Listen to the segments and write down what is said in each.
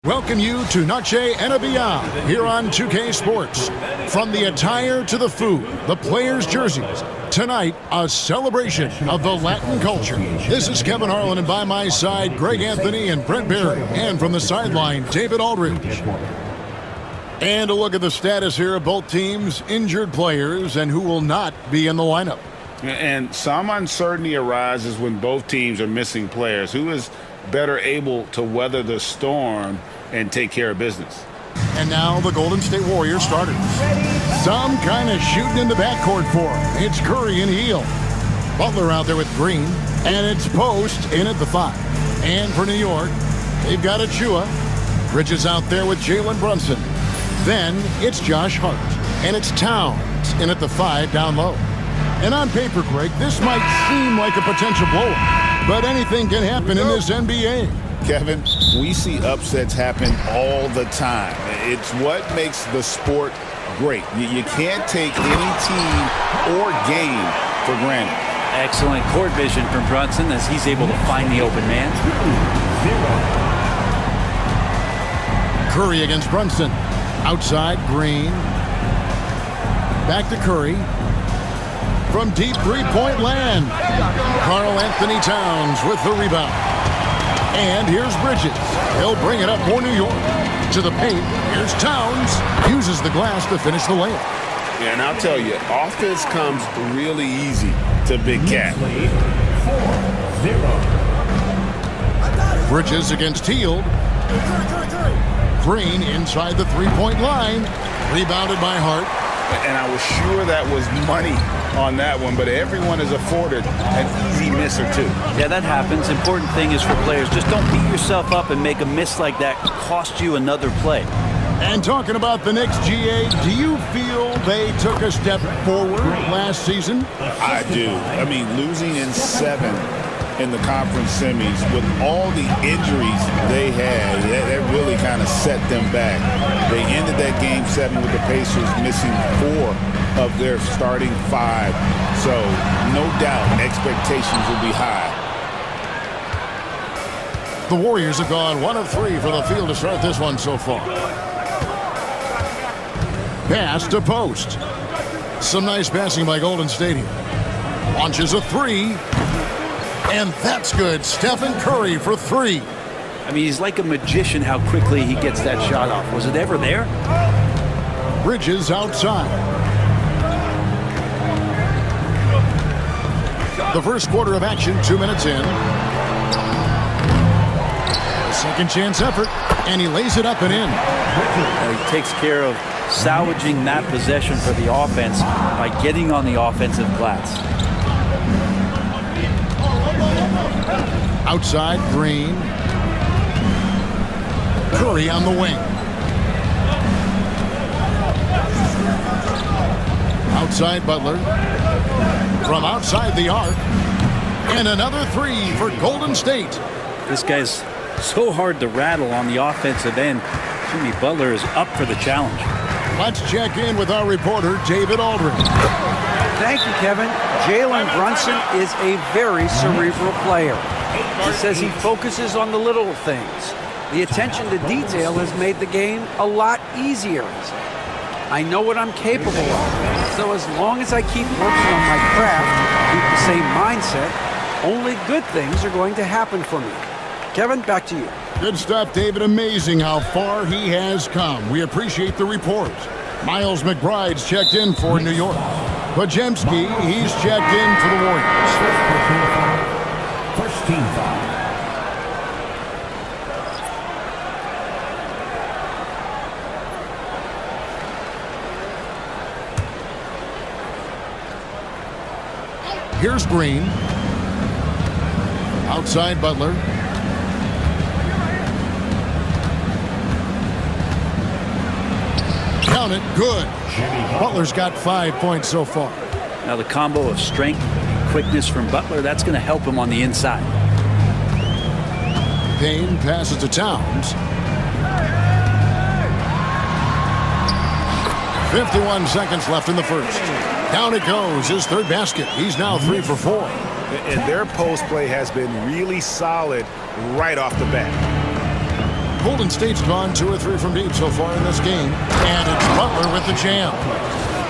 Welcome you to Noche and Beyond here on 2K Sports. From the attire to the food, the players' jerseys, tonight a celebration of the Latin culture. This is Kevin Harlan, and by my side, Greg Anthony and Brent Barry. And from the sideline, David Aldridge. And a look at the status here of both teams' injured players and who will not be in the lineup. And some uncertainty arises when both teams are missing players. Who is better able to weather the storm and take care of business? And now the Golden State Warriors starters. Some kind of shooting in the backcourt for him. It's Curry and Heel. Butler out there with Green. And it's Post in at the 5. And for New York, they've got Achua. Bridges out there with Jalen Brunson. Then it's Josh Hart. And it's Towns in at the 5 down low. And on paper, Greg, this might seem like a potential blowout, but anything can happen in this NBA. Kevin, we see upsets happen all the time. It's what makes the sport great. You can't take any team or game for granted. Excellent court vision from Brunson as he's able to find the open man. Curry against Brunson. Outside, Green. Back to Curry. From deep three-point land, Karl Anthony Towns with the rebound. And here's Bridges. He'll bring it up for New York. To the paint, here's Towns. Uses the glass to finish the layup. Yeah, and I'll tell you, offense comes really easy to Big Cat. Bridges against Hield. Green inside the three-point line. Rebounded by Hart. And I was sure that was money on that one, but everyone is afforded an easy miss or two. Yeah, that happens. Important thing is for players, just don't beat yourself up and make a miss like that cost you another play. And talking about the Knicks, GA, do you feel they took a step forward last season? I do. I mean, losing in 7 in the conference semis with all the injuries they had, that really kind of set them back. They ended that game 7 with the Pacers missing 4 of their starting 5. So no doubt expectations will be high. The Warriors have gone 1 of 3 for the field to start this one so far. Pass to Post. Some nice passing by Golden State here. Launches a 3. And that's good. Steph and Curry for 3. I mean, he's like a magician how quickly he gets that shot off. Was it ever there? Bridges outside. The first quarter of action, 2 minutes in. A second chance effort, and he lays it up and in. He takes care of salvaging that possession for the offense by getting on the offensive glass. Outside, Green. Curry on the wing. Outside, Butler. From outside the arc. And another 3 for Golden State. This guy's so hard to rattle on the offensive end. Jimmy Butler is up for the challenge. Let's check in with our reporter, David Aldridge. Thank you, Kevin. Jalen Brunson is a very cerebral player. He says he focuses on the little things. The attention to detail has made the game a lot easier. I know what I'm capable of. So as long as I keep working on my craft, keep the same mindset, only good things are going to happen for me. Kevin, back to you. Good stuff, David. Amazing how far he has come. We appreciate the report. Miles McBride's checked in for New York. Pajemski, he's checked in for the Warriors. First team foul. Here's Green. Outside Butler. Count it. Good. Butler's got 5 points so far. Now the combo of strength and quickness from Butler, that's going to help him on the inside. Payne passes to Towns. 51 seconds left in the first. Down it goes, his third basket. He's now 3 for 4. And their post play has been really solid right off the bat. Golden State's gone 2 or 3 from deep so far in this game. And it's Butler with the jam.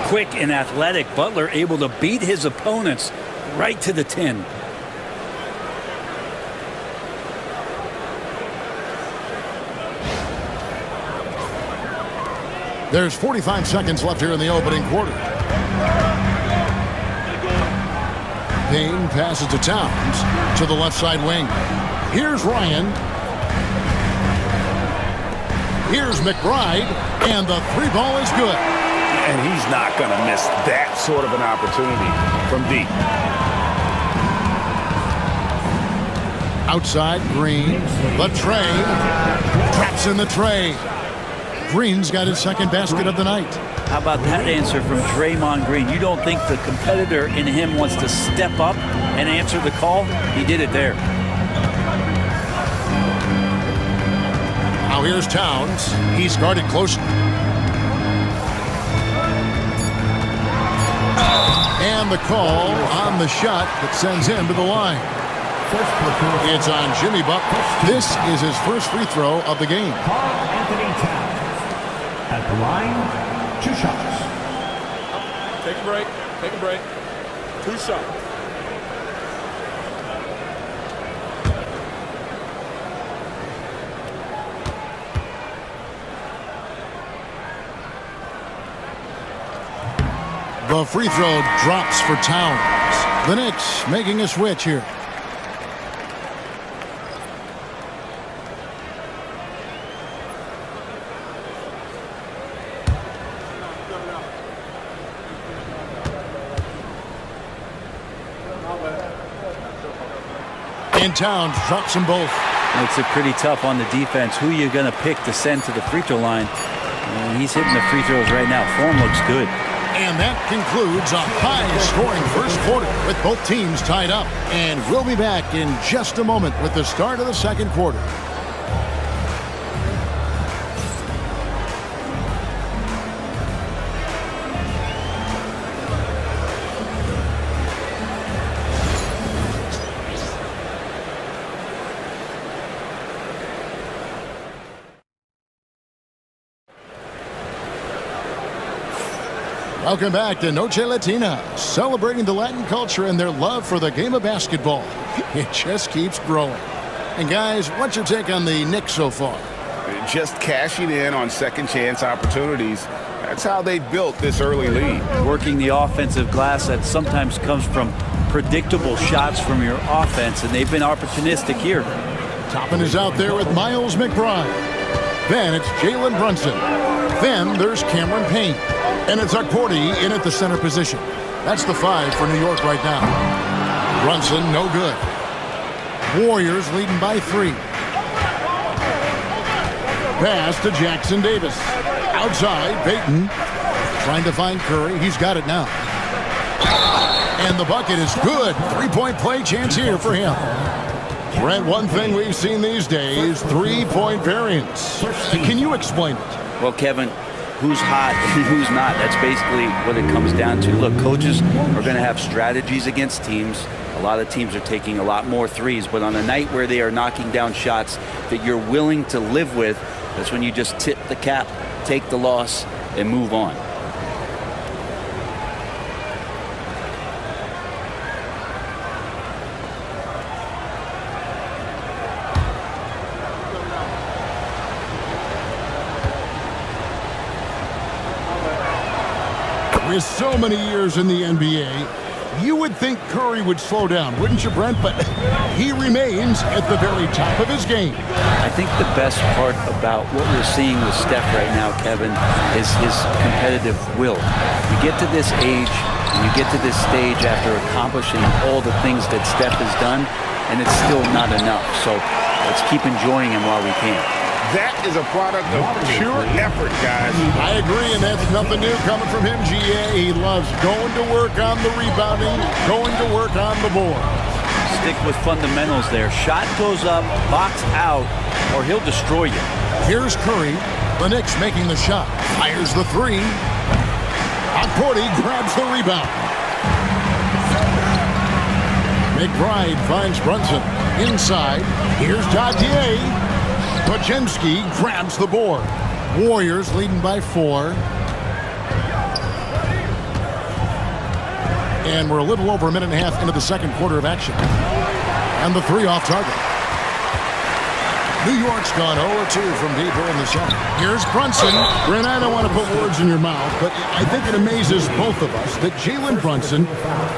Quick and athletic, Butler able to beat his opponents right to the tin. There's 45 seconds left here in the opening quarter. Payne passes to Towns to the left side wing. Here's Ryan. Here's McBride, and the 3-ball is good. And he's not going to miss that sort of an opportunity from deep. Outside, Green. The tray. Traps in the tray. Green's got his second basket of the night. How about that answer from Draymond Green? You don't think the competitor in him wants to step up and answer the call? He did it there. Now here's Towns. He's guarded closely. And the call on the shot that sends him to the line. It's on Jimmy Butler. This is his first free throw of the game. At the line, 2 shots. Take a break. Take a break. 2 shots. The free throw drops for Towns. The Knicks making a switch here. And Towns drops them both. Makes it pretty tough on the defense. Who are you going to pick to send to the free throw line? And he's hitting the free throws right now. Form looks good. And that concludes a high-scoring first quarter with both teams tied up. And we'll be back in just a moment with the start of the second quarter. Welcome back to Noche Latina, celebrating the Latin culture and their love for the game of basketball. It just keeps growing. And guys, what's your take on the Knicks so far? Just cashing in on second chance opportunities. That's how they built this early lead. Working the offensive glass that sometimes comes from predictable shots from your offense, and they've been opportunistic here. Toppin is out there with Miles McBride. Then it's Jalen Brunson. Then there's Cameron Payne. And it's Akporti in at the center position. That's the 5 for New York right now. Brunson, no good. Warriors leading by 3. Pass to Jackson Davis. Outside, Payton. Trying to find Curry. He's got it now. And the bucket is good. 3-point play chance here for him. Brent, one thing we've seen these days, 3-point variance. Can you explain it? Well, Kevin, who's hot and who's not, that's basically what it comes down to. Look, coaches are going to have strategies against teams. A lot of teams are taking a lot more threes, but on a night where they are knocking down shots that you're willing to live with, that's when you just tip the cap, take the loss, and move on. With so many years in the NBA, you would think Curry would slow down, wouldn't you, Brent? But he remains at the very top of his game. I think the best part about what we're seeing with Steph right now, Kevin, is his competitive will. You get to this age, and you get to this stage after accomplishing all the things that Steph has done, and it's still not enough. So let's keep enjoying him while we can. That is a product of pure effort, guys. I agree, and that's nothing new coming from him, GA. He loves going to work on the rebounding, going to work on the board. Stick with fundamentals there. Shot goes up, box out, or he'll destroy you. Here's Curry. The Knicks making the shot. Fires the 3. Akporti grabs the rebound. McBride finds Brunson. Inside. Here's Dadier. Podziemski grabs the board. Warriors leading by 4. And we're a little over a minute and a half into the second quarter of action. And the 3 off target. New York's gone 0-2 from deep here in the second. Here's Brunson. Brent, I don't want to put words in your mouth, but I think it amazes both of us that Jalen Brunson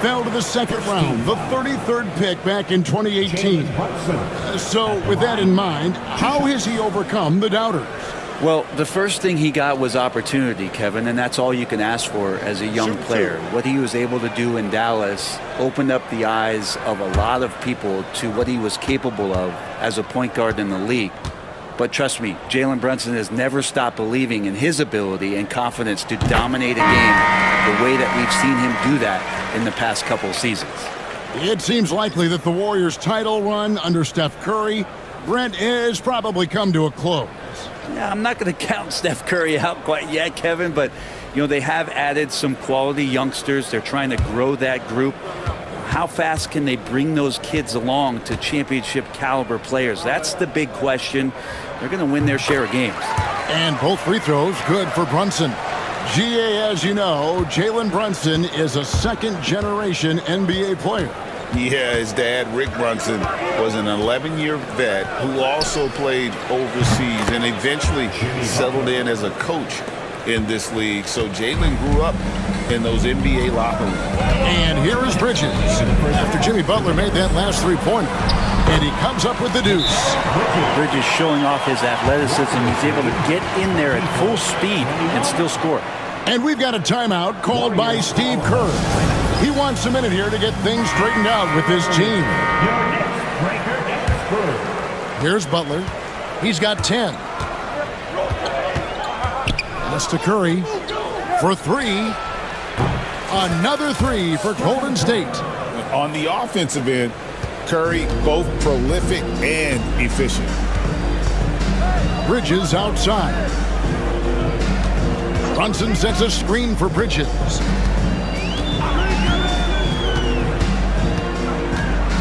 fell to the second round, the 33rd pick back in 2018. So with that in mind, how has he overcome the doubters? Well, the first thing he got was opportunity, Kevin, and that's all you can ask for as a young player. What he was able to do in Dallas opened up the eyes of a lot of people to what he was capable of as a point guard in the league. But trust me, Jalen Brunson has never stopped believing in his ability and confidence to dominate a game the way that we've seen him do that in the past couple of seasons. It seems likely that the Warriors' title run under Steph Curry, Brent, has probably come to a close. Yeah, I'm not going to count Steph Curry out quite yet, Kevin, but they have added some quality youngsters. They're trying to grow that group. How fast can they bring those kids along to championship caliber players? That's the big question. They're going to win their share of games. And both free throws good for Brunson. GA, as you know, Jalen Brunson is a second-generation NBA player. Yeah, his dad, Rick Brunson, was an 11-year vet who also played overseas and eventually settled in as a coach in this league. So Jalen grew up in those NBA locker rooms. And here is Bridges after Jimmy Butler made that last three-pointer. And he comes up with the deuce. Bridges showing off his athleticism. He's able to get in there at full speed and still score. And we've got a timeout called by Steve Kerr. He wants a minute here to get things straightened out with his team. Here's Butler. He's got 10. Pass to Curry for 3. Another 3 for Golden State. On the offensive end, Curry both prolific and efficient. Bridges outside. Brunson sets a screen for Bridges.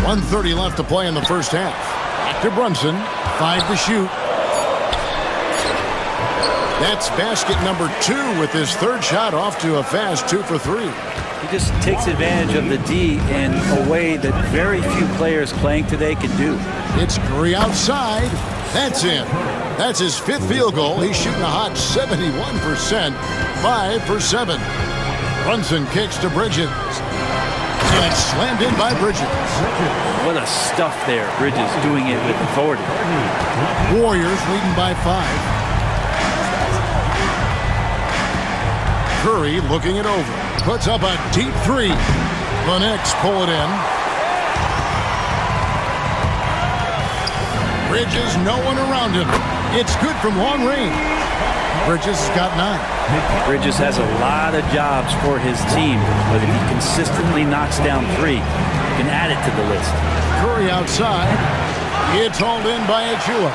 1:30 left to play in the first half. Back to Brunson. 5 to shoot. That's basket number 2 with his third shot off to a fast 2 for 3. He just takes advantage of the D in a way that very few players playing today can do. It's Curry outside. That's in. That's his 5th field goal. He's shooting a hot 71%. 5 for 7. Brunson kicks to Bridges. And it's slammed in by Bridges. What a stuff there. Bridges doing it with authority. Warriors leading by 5. Curry looking it over. Puts up a deep 3. The Knicks pull it in. Bridges, no one around him. It's good from long range. Bridges has got 9. Bridges has a lot of jobs for his team, but if he consistently knocks down 3, he can add it to the list. Curry outside. It's hauled in by Achua.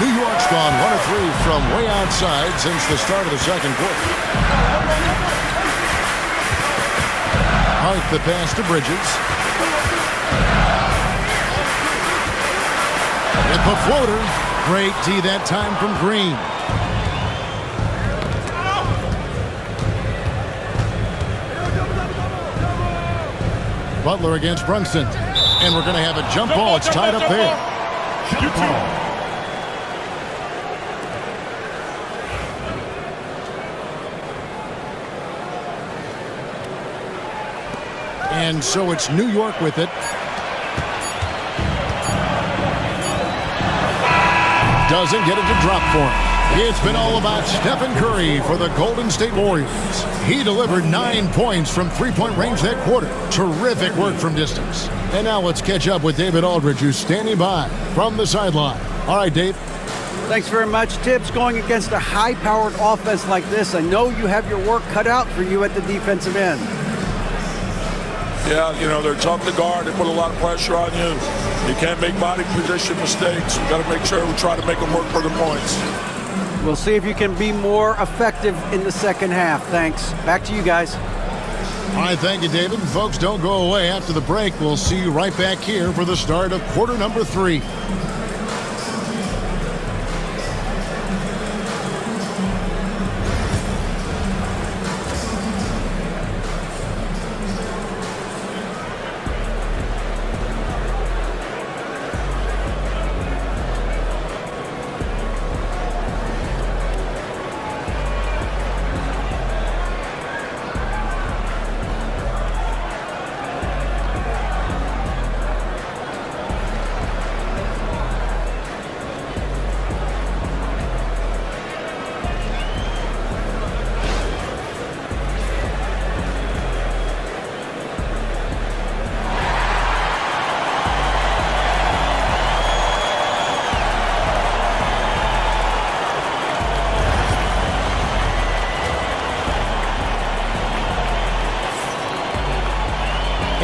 New York's gone 1 of 3 from way outside since the start of the second quarter. Hart the pass to Bridges. With the floater. Great D that time from Green. Butler against Brunson. And we're going to have a jump ball. It's tied up there. Jump ball. And so it's New York with it. Doesn't get it to drop for him. It's been all about Stephen Curry for the Golden State Warriors. He delivered 9 points from three-point range that quarter. Terrific work from distance. And now let's catch up with David Aldridge, who's standing by from the sideline. All right, Dave. Thanks very much, Tibbs. Going against a high-powered offense like this, I know you have your work cut out for you at the defensive end. Yeah, they're tough to guard. They put a lot of pressure on you. You can't make body position mistakes. We got to make sure we try to make them work for the points. We'll see if you can be more effective in the second half. Thanks. Back to you guys. All right, thank you, David. Folks, don't go away. After the break, we'll see you right back here for the start of quarter number 3.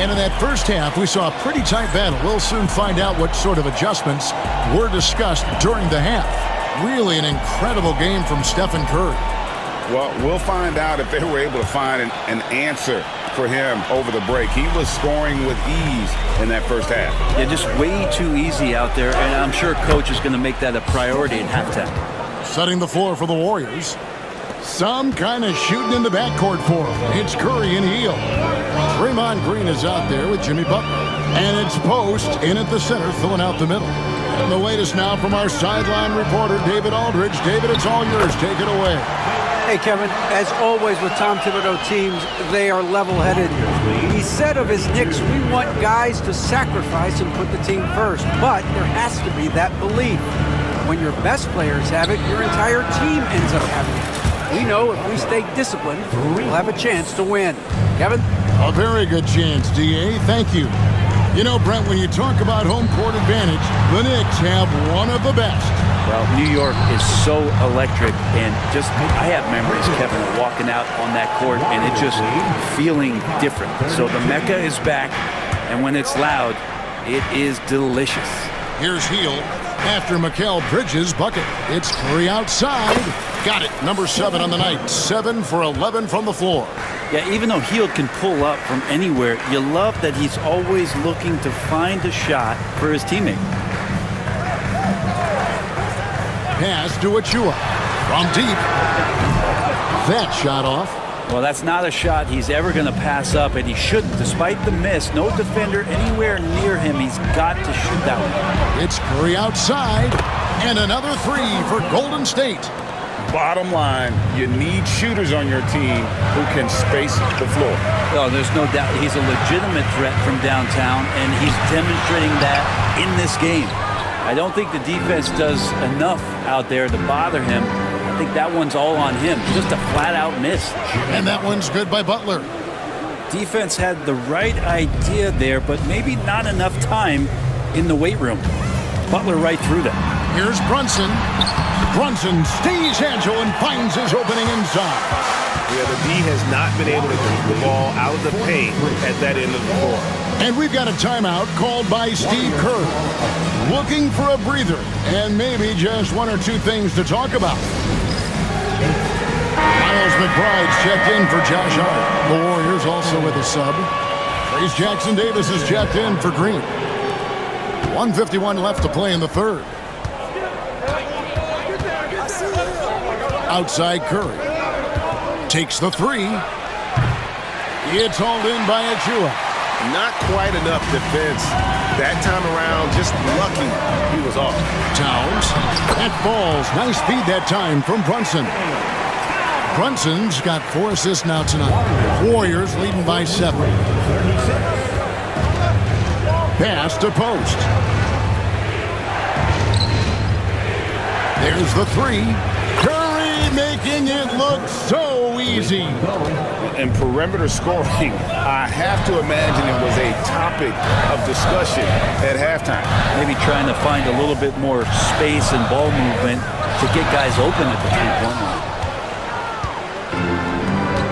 And in that first half, we saw a pretty tight battle. We'll soon find out what sort of adjustments were discussed during the half. Really an incredible game from Steph and Curry. Well, we'll find out if they were able to find an answer for him over the break. He was scoring with ease in that first half. Yeah, just way too easy out there, and I'm sure coach is going to make that a priority at halftime. Setting the floor for the Warriors. Some kind of shooting in the backcourt for him. It's Curry and Hield. Draymond Green is out there with Jimmy Butler. And it's Post in at the center, filling out the middle. And the latest now from our sideline reporter, David Aldridge. David, it's all yours. Take it away. Hey, Kevin, as always with Tom Thibodeau teams, they are level-headed. He said of his Knicks, we want guys to sacrifice and put the team first. But there has to be that belief. When your best players have it, your entire team ends up having it. We know if we stay disciplined, we'll have a chance to win. Kevin? A very good chance, D.A. Thank you. You know, Brent, when you talk about home court advantage, the Knicks have one of the best. Well, New York is so electric, and I have memories, Kevin, of walking out on that court and it just feeling different. So the Mecca is back, and when it's loud, it is delicious. Here's Hield after Mikal Bridges' bucket. It's Curry outside. Got it. Number 7 on the night. 7 for 11 from the floor. Yeah, even though Hield can pull up from anywhere, you love that he's always looking to find a shot for his teammate. Pass to Achua. From deep. That shot off. Well, that's not a shot he's ever going to pass up, and he shouldn't. Despite the miss, no defender anywhere near him. He's got to shoot that one. It's Curry outside. And another 3 for Golden State. Bottom line, you need shooters on your team who can space the floor. Oh, there's no doubt he's a legitimate threat from downtown, and he's demonstrating that in this game. I don't think the defense does enough out there to bother him. I think that one's all on him. Just a flat-out miss. And that one's good by Butler. Defense had the right idea there, but maybe not enough time in the weight room. Butler right through them. Here's Brunson. Brunson stays agile and finds his opening inside. Yeah, the D has not been able to keep the ball out of the paint at that end of the floor. And we've got a timeout called by Steve Kerr. Looking for a breather and maybe just one or two things to talk about. Miles McBride's checked in for Josh Hart. The Warriors also with a sub. Trace Jackson Davis is checked in for Green. 1:51 left to play in the third. Outside Curry. Takes the 3. It's hauled in by Achua. not quite enough defense that time around. Just lucky he was off. Towns. That falls. Nice feed that time from Brunson. Brunson's got 4 assists now tonight. Warriors leading by 7. Pass to Post. There's the 3. Curry making it look so easy. And perimeter scoring, I have to imagine it was a topic of discussion at halftime. Maybe trying to find a little bit more space and ball movement to get guys open at the three-point line.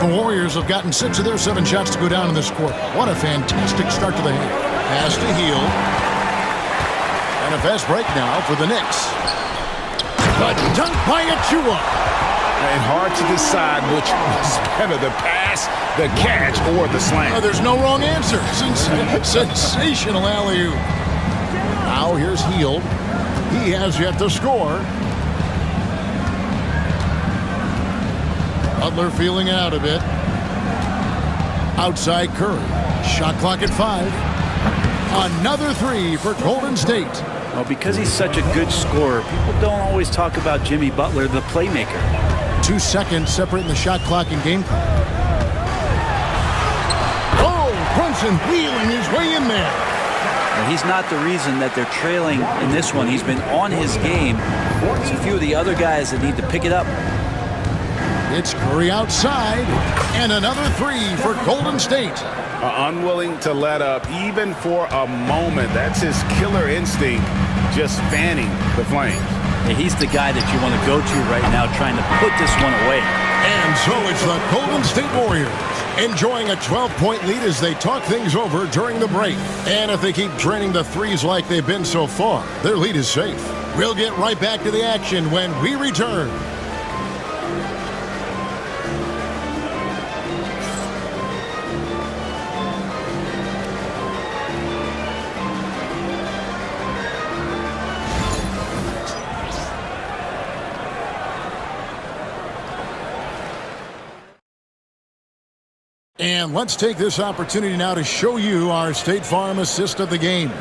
The Warriors have gotten 6 of their 7 shots to go down in this quarter. What a fantastic start to the half. Pass to Hield. And a fast break now for the Knicks. The dunk by Achua. And hard to decide which was better, the pass, the catch, or the slam. Oh, there's no wrong answer. Sensational alley-oop. Now here's Hield. He has yet to score. Butler feeling it out a bit. Outside Curry. Shot clock at 5. Another 3 for Golden State. Well, because he's such a good scorer, people don't always talk about Jimmy Butler, the playmaker. 2 seconds separating the shot clock and game clock. Oh, Brunson wheeling his way in there. And he's not the reason that they're trailing in this one. He's been on his game. There's a few of the other guys that need to pick it up. It's Curry outside, and another 3 for Golden State. Unwilling to let up even for a moment. That's his killer instinct, just fanning the flames. And he's the guy that you want to go to right now, trying to put this one away. And so it's the Golden State Warriors enjoying a 12-point lead as they talk things over during the break. And if they keep draining the threes like they've been so far, their lead is safe. We'll get right back to the action when we return. And let's take this opportunity now to show you our State Farm assist of the game.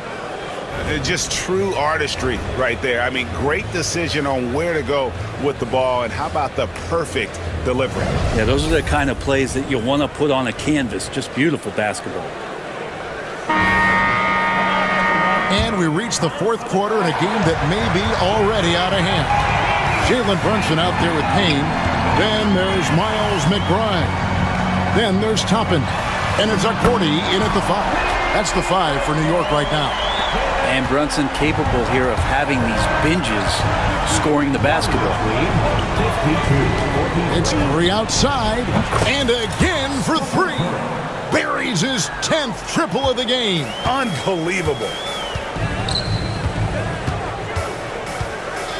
Just true artistry right there. I mean, great decision on where to go with the ball, and how about the perfect delivery? Yeah, those are the kind of plays that you want to put on a canvas. Just beautiful basketball. And we reach the fourth quarter in a game that may be already out of hand. Jalen Brunson out there with Payne. Then there's Miles McBride. Then there's Toppin. And it's Accordi in at the 5. That's the 5 for New York right now. And Brunson capable here of having these binges scoring the basketball. It's Curry outside. And again for 3. Buries his 10th triple of the game. Unbelievable.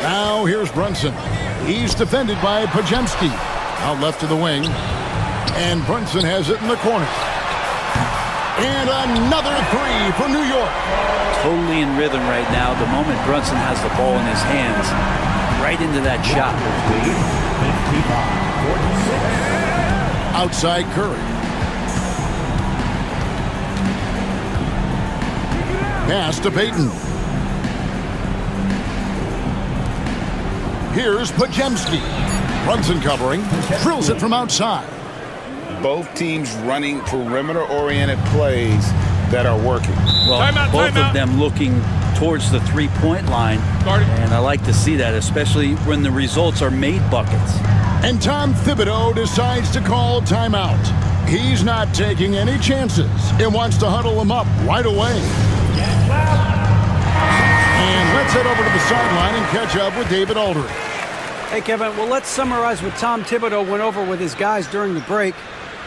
Now here's Brunson. He's defended by Podziemski. Out left to the wing. And Brunson has it in the corner. And another 3 for New York. Totally in rhythm right now. The moment Brunson has the ball in his hands, right into that shot. Outside Curry. Pass to Payton. Here's Podziemski. Brunson covering. Drills it from outside. Both teams running perimeter-oriented plays that are working. Well, both of them looking towards the three-point line. And I like to see that, especially when the results are made buckets. And Tom Thibodeau decides to call timeout. He's not taking any chances and wants to huddle them up right away. And let's head over to the sideline and catch up with David Aldridge. Hey, Kevin, well, let's summarize what Tom Thibodeau went over with his guys during the break.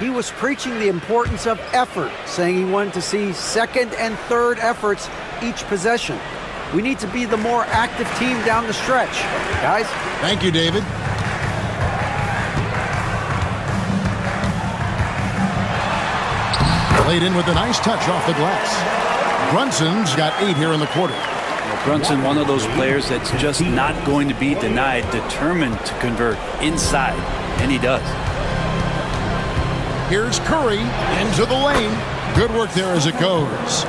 He was preaching the importance of effort, saying he wanted to see second and third efforts each possession. We need to be the more active team down the stretch. Guys? Thank you, David. Played in with a nice touch off the glass. Brunson's got 8 here in the quarter. Brunson, one of those players that's just not going to be denied, determined to convert inside, and he does. Here's Curry into the lane. Good work there as it goes.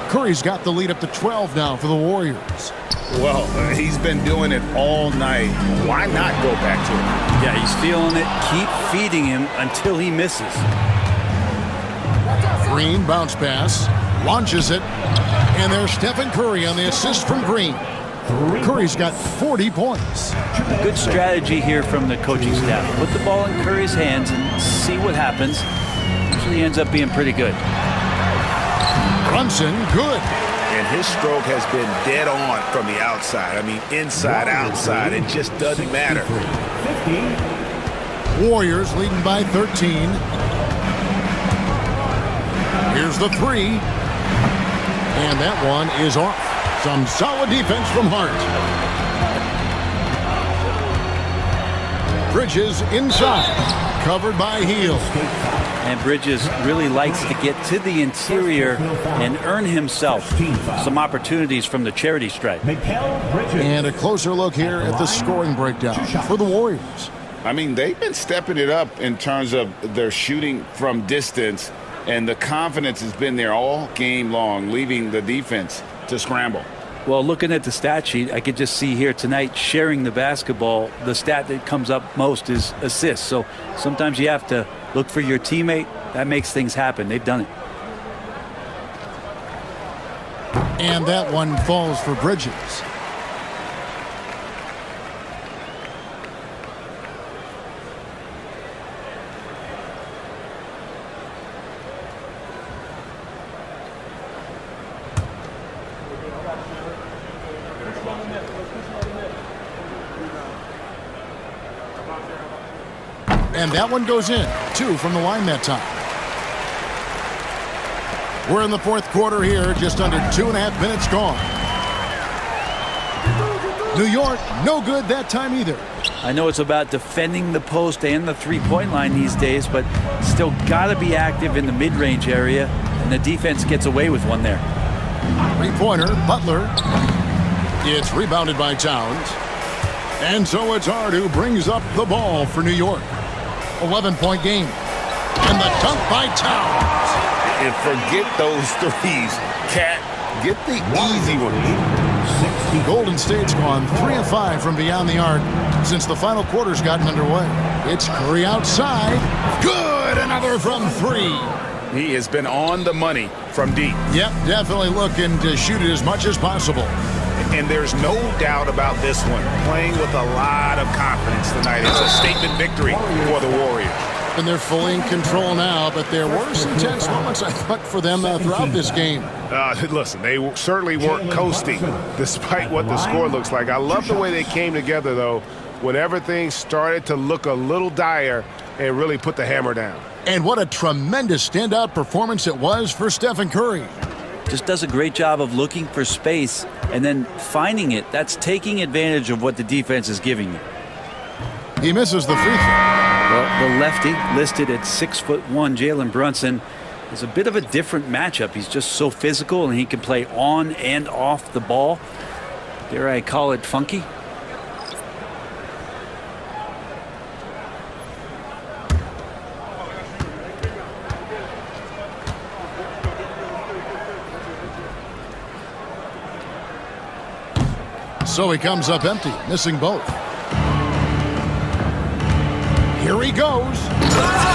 Curry's got the lead up to 12 now for the Warriors. Well, he's been doing it all night. Why not go back to it? Yeah, he's feeling it. Keep feeding him until he misses. Green bounce pass. Launches it. And there's Stephen Curry on the assist from Green. Curry's got 40 points. Good strategy here from the coaching staff. Put the ball in Curry's hands and see what happens. Usually ends up being pretty good. Brunson, good. And his stroke has been dead on from the outside. I mean, inside, outside. It just doesn't matter. Warriors leading by 13. Here's the 3. And that one is off. Some solid defense from Hart. Bridges inside. Covered by Hield. And Bridges really likes to get to the interior and earn himself some opportunities from the charity stripe. And a closer look here at the scoring breakdown for the Warriors. I mean, they've been stepping it up in terms of their shooting from distance, and the confidence has been there all game long, leaving the defense to scramble. Well, looking at the stat sheet, I could just see here tonight sharing the basketball. The stat that comes up most is assists. So sometimes you have to look for your teammate. That makes things happen. They've done it. And that one falls for Bridges. And that one goes in. 2 from the line that time. We're in the fourth quarter here, just under 2.5 minutes gone. New York, no good that time either. I know it's about defending the post and the three-point line these days, but still got to be active in the mid-range area, and the defense gets away with one there. Three-pointer, Butler. It's rebounded by Towns. And so it's Hart who brings up the ball for New York. 11-point game. And the dunk by Towns. And forget those threes. Cat, get the easy ones. Golden State's gone 3 of 5 from beyond the arc since the final quarter's gotten underway. It's Curry outside. Good! Another from 3. He has been on the money from deep. Yep, definitely looking to shoot it as much as possible. And there's no doubt about this one. Playing with a lot of confidence tonight. It's a statement victory for the Warriors. And they're fully in control now, but there were some tense moments, I thought, for them throughout this game. Listen, they certainly weren't coasting, despite what the score looks like. I love the way they came together, though, when everything started to look a little dire and really put the hammer down. And what a tremendous standout performance it was for Stephen Curry. Just does a great job of looking for space and then finding it. That's taking advantage of what the defense is giving you. He misses the free throw. Well, the lefty, listed at 6'1", Jalen Brunson, is a bit of a different matchup. He's just so physical, and he can play on and off the ball. Dare I call it funky? So he comes up empty, missing both. Here he goes.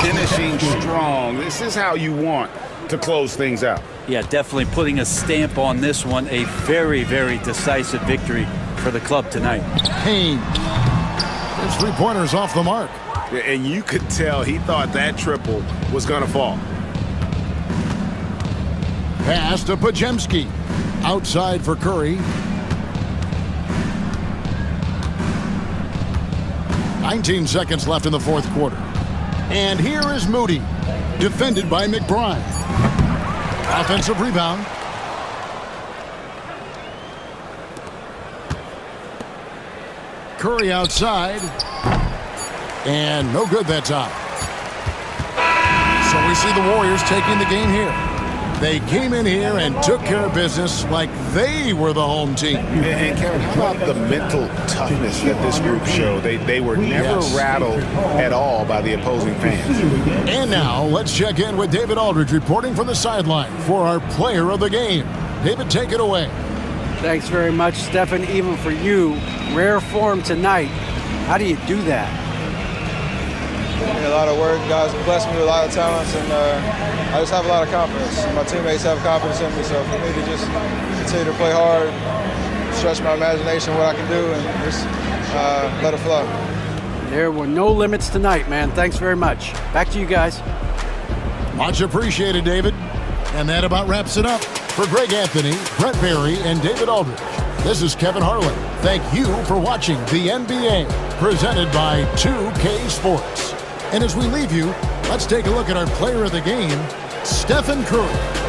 Finishing strong. This is how you want to close things out. Yeah, definitely putting a stamp on this one. A very, very decisive victory for the club tonight. Payne. His three-pointer's off the mark. And you could tell he thought that triple was going to fall. Pass to Pajemski. Outside for Curry. 19 seconds left in the fourth quarter. And here is Moody, defended by McBride. Offensive rebound. Curry outside. And no good that time. So we see the Warriors taking the game here. They came in here and took care of business like they were the home team. And Kevin, how about the mental toughness that this group showed? They were never rattled at all by the opposing fans. And now let's check in with David Aldridge reporting from the sideline for our player of the game. David, take it away. Thanks very much, Stephen. Even for you, rare form tonight. How do you do that? A lot of work. Guys blessed me with a lot of talents, and I just have a lot of confidence. My teammates have confidence in me, so for me to just continue to play hard, stretch my imagination, what I can do, and just let it flow. There were no limits tonight, man. Thanks very much. Back to you guys. Much appreciated, David. And that about wraps it up. For Greg Anthony, Brett Berry, and David Aldridge, this is Kevin Harlan. Thank you for watching the NBA, presented by 2K Sports. And as we leave you, let's take a look at our player of the game, Stephen Curry.